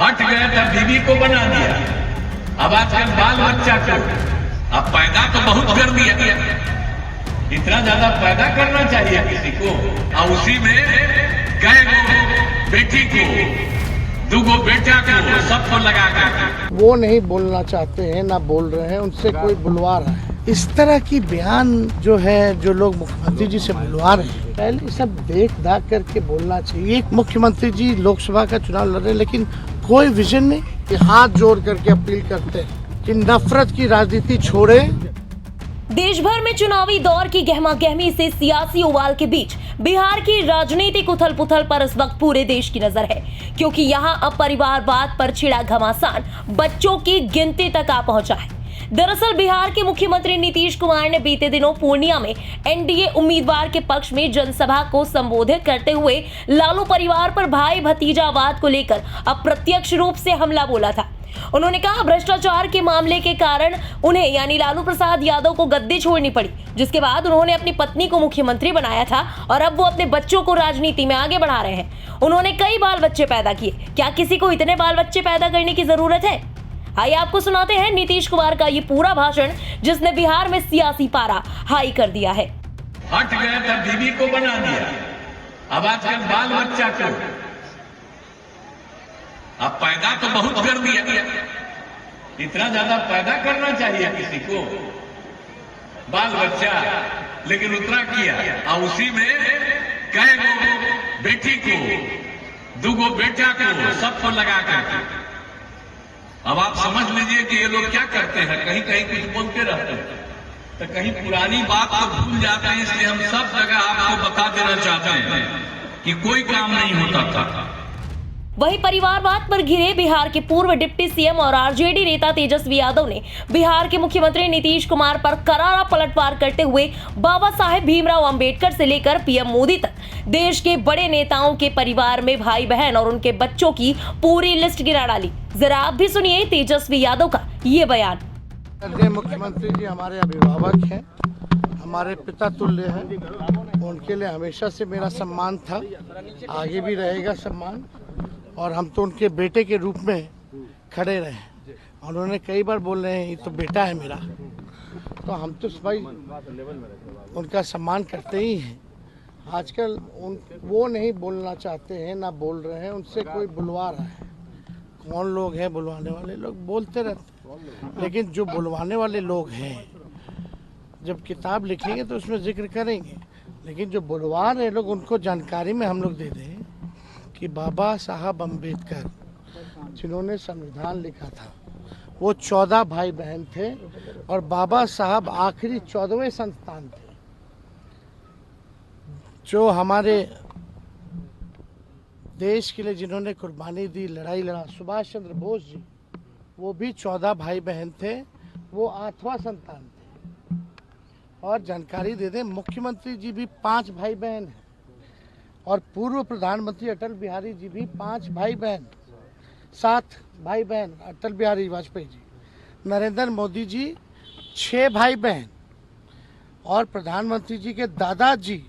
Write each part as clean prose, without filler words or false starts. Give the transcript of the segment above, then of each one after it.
हट गए तब बीवी को बना दिया। अब आजकल बाल बच्चा को अब पैदा तो बहुत कर दिया, इतना ज्यादा पैदा करना चाहिए किसी को, और उसी में कई गो बेटी को, दूगो बेटा को, सबको लगा कर वो नहीं बोलना चाहते हैं, ना बोल रहे हैं, उनसे कोई बुलवा रहा है। इस तरह की बयान जो है, जो लोग मुख्यमंत्री जी से बुलवा रहे हैं, पहले सब देख दाख करके बोलना चाहिए। मुख्यमंत्री जी लोकसभा का चुनाव लड़ रहे हैं, लेकिन कोई विजन नहीं। हाथ जोड़ करके अपील करते हैं कि नफरत की राजनीति छोड़े। देश भर में चुनावी दौर की गहमा गहमी से सियासी उबाल के बीच बिहार की राजनीतिक उथल पुथल पर इस वक्त पूरे देश की नजर है, क्योंकि यहां अब परिवारवाद पर छिड़ा घमासान बच्चों की गिनती तक आ पहुंचा है। दरअसल बिहार के मुख्यमंत्री नीतीश कुमार ने बीते दिनों पूर्णिया में एनडीए उम्मीदवार के पक्ष में जनसभा को संबोधित करते हुए लालू परिवार पर भाई भतीजावाद को लेकर अप्रत्यक्ष रूप से हमला बोला था। उन्होंने कहा, भ्रष्टाचार के मामले के कारण उन्हें यानी लालू प्रसाद यादव को गद्दी छोड़नी पड़ी, जिसके बाद उन्होंने अपनी पत्नी को मुख्यमंत्री बनाया था और अब वो अपने बच्चों को राजनीति में आगे बढ़ा रहे हैं। उन्होंने कई बाल बच्चे पैदा किए, क्या किसी को इतने बाल बच्चे पैदा करने की जरूरत है? आइए आपको सुनाते हैं नीतीश कुमार का ये पूरा भाषण, जिसने बिहार में सियासी पारा हाई कर दिया है। हट गए तब बीवी को बना दिया। अब आजकल बाल बच्चा को अब पैदा तो बहुत कर दिया, इतना ज्यादा पैदा करना चाहिए किसी को, बाल बच्चा, लेकिन उतना किया, और उसी में कई गो बेटी को, दूगो बेटा को, सबको लगा कर। अब आप समझ लीजिए कि ये लोग क्या करते हैं, कहीं कहीं कुछ बोलते रहते हैं तो कहीं पुरानी बात को भूल जाते हैं। इसलिए हम सब जगह आपको बता देना चाहते हैं कि कोई काम नहीं होता था। वहीं परिवारवाद पर घिरे बिहार के पूर्व डिप्टी सीएम और आरजेडी नेता तेजस्वी यादव ने बिहार के मुख्यमंत्री नीतीश कुमार पर करारा पलटवार करते हुए बाबा साहेब भीमराव अंबेडकर से लेकर पीएम मोदी तक देश के बड़े नेताओं के परिवार में भाई बहन और उनके बच्चों की पूरी लिस्ट गिरा डाली। जरा आप भी सुनिए तेजस्वी यादव का ये बयान। मुख्यमंत्री जी हमारे अभिभावक हैं, हमारे पिता तुल्य हैं, उनके लिए हमेशा से मेरा सम्मान था, आगे भी रहेगा सम्मान, और हम तो उनके बेटे के रूप में खड़े रहे। और उन्होंने कई बार बोल रहे हैं ये तो बेटा है मेरा, तो हम तो भाई उनका सम्मान करते ही हैं। आजकल वो नहीं बोलना चाहते हैं, ना बोल रहे हैं, उनसे कोई बुलवा रहा है। कौन लोग हैं बुलवाने वाले? लोग बोलते रहते हैं, लेकिन जो बुलवाने वाले लोग हैं जब किताब लिखेंगे तो उसमें जिक्र करेंगे, लेकिन जो बुलवा रहे लोग उनको जानकारी में हम लोग दे दें कि बाबा साहब अम्बेडकर जिन्होंने संविधान लिखा था वो 14 भाई बहन थे, और बाबा साहब आखिरी 14वें संतान थे। जो हमारे देश के लिए जिन्होंने कुर्बानी दी, लड़ाई लड़ा, सुभाष चंद्र बोस जी, वो भी 14 भाई बहन थे, वो 8वां संतान थे। और जानकारी दे दें, मुख्यमंत्री जी भी 5 भाई बहन हैं, और पूर्व प्रधानमंत्री अटल बिहारी जी भी 5 भाई बहन, 7 भाई बहन अटल बिहारी वाजपेयी जी, नरेंद्र मोदी जी 6 भाई बहन, और प्रधानमंत्री जी के दादाजी,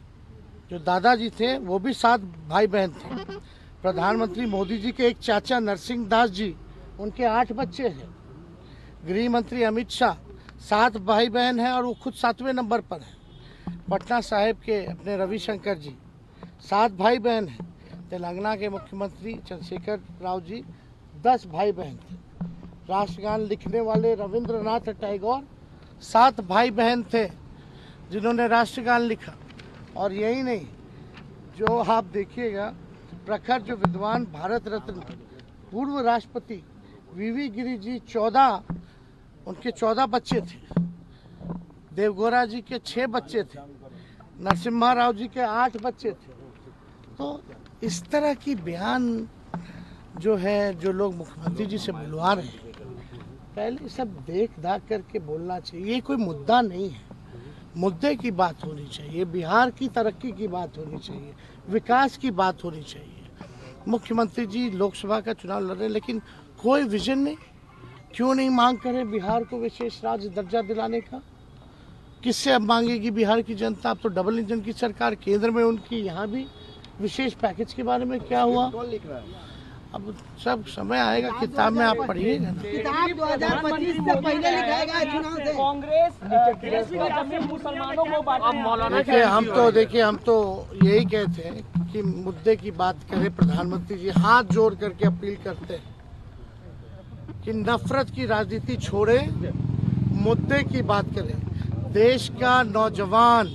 जो दादाजी थे वो भी 7 भाई बहन थे। प्रधानमंत्री मोदी जी के एक चाचा नरसिंह दास जी, उनके 8 बच्चे हैं। गृह मंत्री अमित शाह 7 भाई बहन हैं, और वो खुद 7वें नंबर पर हैं। पटना साहिब के अपने रविशंकर जी 7 भाई बहन हैं। तेलंगाना के मुख्यमंत्री चंद्रशेखर राव जी 10 भाई बहन थे। राष्ट्रगान लिखने वाले रविंद्रनाथ टैगोर 7 भाई बहन थे जिन्होंने राष्ट्रगान लिखा। और यही नहीं, जो आप देखिएगा प्रखर जो विद्वान भारत रत्न पूर्व राष्ट्रपति वीवी गिरी जी 14, उनके 14 बच्चे थे। देवगौड़ा जी के 6 बच्चे थे। नरसिम्हा राव जी के 8 बच्चे थे। तो इस तरह की बयान जो है, जो लोग मुख्यमंत्री जी से बुलवा रहे हैं, पहले सब देख दाख करके बोलना चाहिए। ये कोई मुद्दा नहीं है, मुद्दे की बात होनी चाहिए, बिहार की तरक्की की बात होनी चाहिए, विकास की बात होनी चाहिए। मुख्यमंत्री जी लोकसभा का चुनाव लड़ रहे हैं, लेकिन कोई विजन नहीं। क्यों नहीं मांग करे बिहार को विशेष राज्य दर्जा दिलाने का? किससे अब मांगेगी बिहार की जनता? अब तो डबल इंजन की सरकार केंद्र में उनकी, यहाँ भी विशेष पैकेज के बारे में क्या हुआ? अब सब समय आएगा, किताब में आप पढ़िएगा ना। किताब 2025 से पहले लिखाएगा चुनाव से। कांग्रेस देश का जमीन मुसलमानों को बांटने। देखिए हम तो यही कहते हैं कि मुद्दे की बात करें। प्रधानमंत्री जी हाथ जोड़ करके अपील करते हैं कि नफरत की राजनीति छोड़े, मुद्दे की बात करें। देश का नौजवान,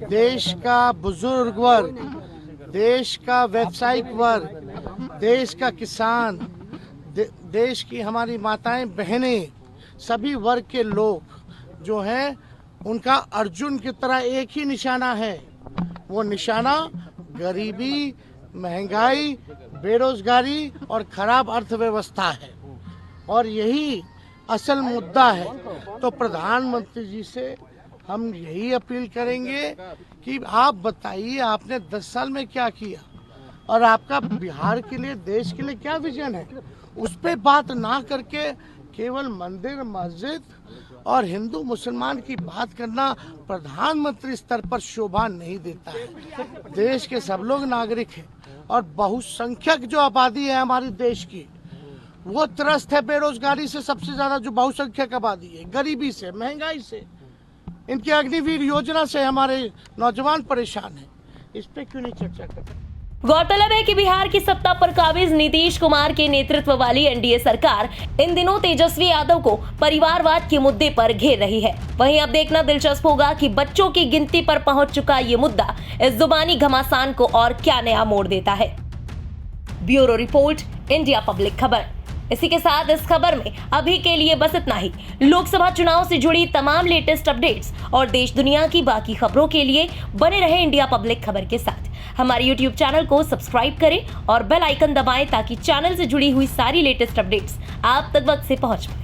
देश का बुजुर्ग वर्ग, देश का व्यावसायिक वर्ग, देश का किसान, देश की हमारी माताएं बहनें, सभी वर्ग के लोग जो हैं उनका अर्जुन की तरह एक ही निशाना है। वो निशाना गरीबी, महंगाई, बेरोजगारी और खराब अर्थव्यवस्था है, और यही असल मुद्दा है। तो प्रधानमंत्री जी से हम यही अपील करेंगे कि आप बताइए आपने 10 साल में क्या किया और आपका बिहार के लिए, देश के लिए क्या विजन है। उस पे बात ना करके केवल मंदिर, मस्जिद और हिंदू मुसलमान की बात करना प्रधानमंत्री स्तर पर शोभा नहीं देता है। देश के सब लोग नागरिक हैं और बहुसंख्यक जो आबादी है हमारे देश की, वो त्रस्त है बेरोजगारी से। सबसे ज्यादा जो बहुसंख्यक आबादी है, गरीबी से, महंगाई से, इनकी अग्निवीर योजना से हमारे नौजवान परेशान हैं। इस पे क्यों नहीं चर्चा करते? गौरतलब है कि बिहार की सत्ता पर काबिज नीतीश कुमार के नेतृत्व वाली एनडीए सरकार इन दिनों तेजस्वी यादव को परिवारवाद के मुद्दे पर घेर रही है। वहीं अब देखना दिलचस्प होगा कि बच्चों की गिनती पर पहुंच चुका ये मुद्दा इस जुबानी घमासान को और क्या नया मोड़ देता है। ब्यूरो रिपोर्ट, इंडिया पब्लिक खबर। इसी के साथ इस खबर में अभी के लिए बस इतना ही। लोकसभा चुनाव से जुड़ी तमाम लेटेस्ट अपडेट्स और देश दुनिया की बाकी खबरों के लिए बने रहे इंडिया पब्लिक खबर के साथ। हमारे YouTube चैनल को सब्सक्राइब करें और बेल आइकन दबाएं ताकि चैनल से जुड़ी हुई सारी लेटेस्ट अपडेट्स आप तक वक्त से पहुंच पाए।